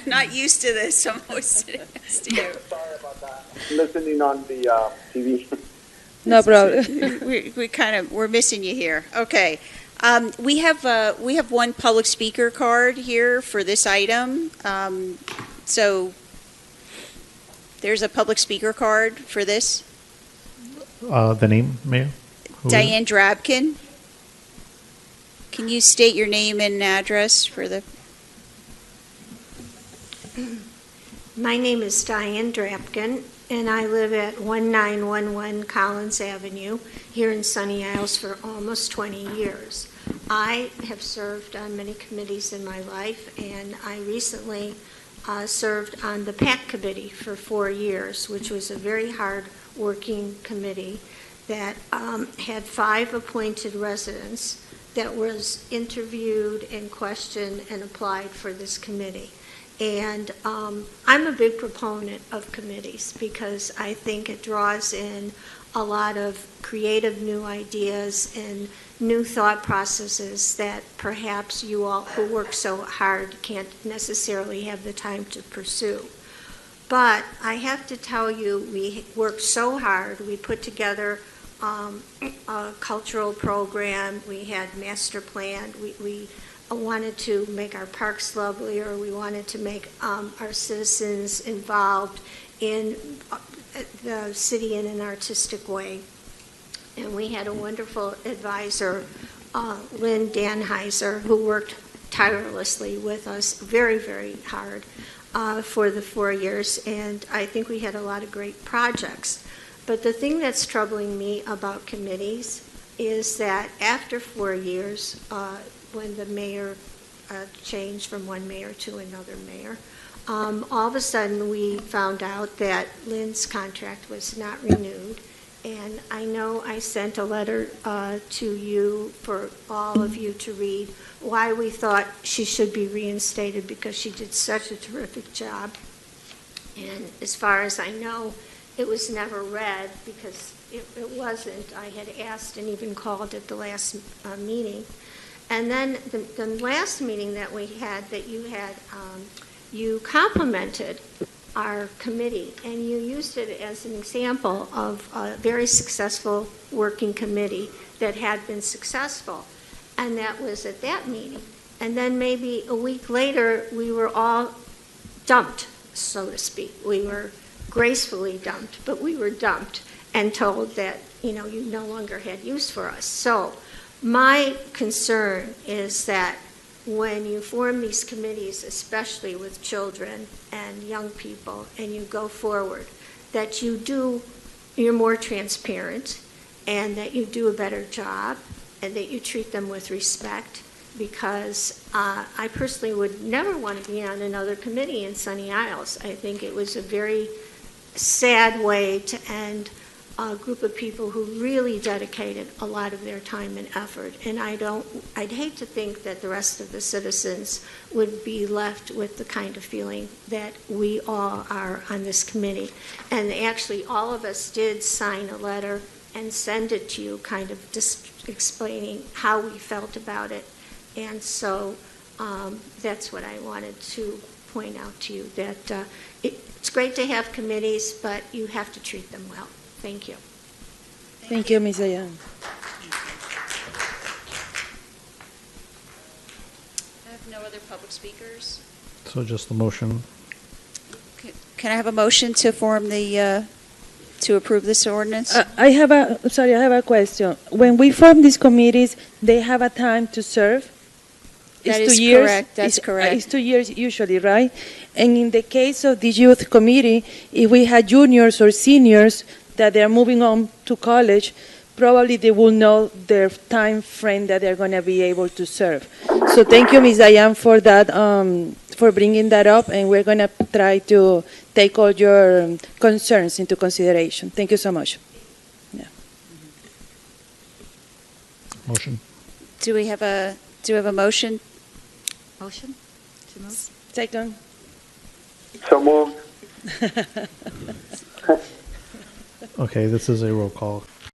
not used to this. I'm always sitting next to you. Sorry about that. Listening on the TV. No problem. We're missing you here. Okay. We have one public speaker card here for this item. So there's a public speaker card for this. The name, Mayor? Who is it? Diane Drabkin. Can you state your name and address for the? My name is Diane Drapkin, and I live at 1911 Collins Avenue here in Sunny Isles for almost 20 years. I have served on many committees in my life, and I recently served on the PAC committee for 4 years, which was a very hard working committee that had 5 appointed residents that was interviewed and questioned and applied for this committee. And I'm a big proponent of committees because I think it draws in a lot of creative new ideas and new thought processes that perhaps you all who work so hard can't necessarily have the time to pursue. But I have to tell you, we worked so hard. We put together a cultural program. We had master plan. We wanted to make our parks lovelier. We wanted to make our citizens involved in the city in an artistic way. And we had a wonderful advisor, Lynn Danheiser, who worked tirelessly with us very, very hard for the 4 years. And I think we had a lot of great projects. But the thing that's troubling me about committees is that after 4 years, when the mayor changed from one mayor to another mayor, all of a sudden we found out that Lynn's contract was not renewed. And I know I sent a letter to you for all of you to read why we thought she should be reinstated because she did such a terrific job. And as far as I know, it was never read because it wasn't. I had asked and even called at the last meeting. And then the last meeting that we had, that you had, you complimented our committee, and you used it as an example of a very successful working committee that had been successful. And that was at that meeting. And then maybe a week later, we were all dumped, so to speak. We were gracefully dumped, but we were dumped and told that, you no longer had use for us. So my concern is that when you form these committees, especially with children and young people, and you go forward, that you're more transparent and that you do a better job and that you treat them with respect, because I personally would never want to be on another committee in Sunny Isles. I think it was a very sad way to end a group of people who really dedicated a lot of their time and effort. And I'd hate to think that the rest of the citizens would be left with the kind of feeling that we all are on this committee. And actually, all of us did sign a letter and send it to you, kind of just explaining how we felt about it. And so that's what I wanted to point out to you, that it's great to have committees, but you have to treat them well. Thank you. Thank you, Ms. Dayan. I have no other public speakers. So just the motion. Can I have a motion to form to approve this ordinance? I have a question. When we form these committees, they have a time to serve? That It's is 2 years? correct. That's correct. It's 2 years usually, right? And in the case of the youth committee, if we had juniors or seniors that they're moving on to college, probably they will know their time frame that they're going to be able to serve. So thank you, Ms. Dayan, for that, for bringing that up, and we're going to try to take all your concerns into consideration. Thank you so much. Yeah. Motion. Do we have a motion? Motion to move? Second. So moved. Okay, this is a roll call.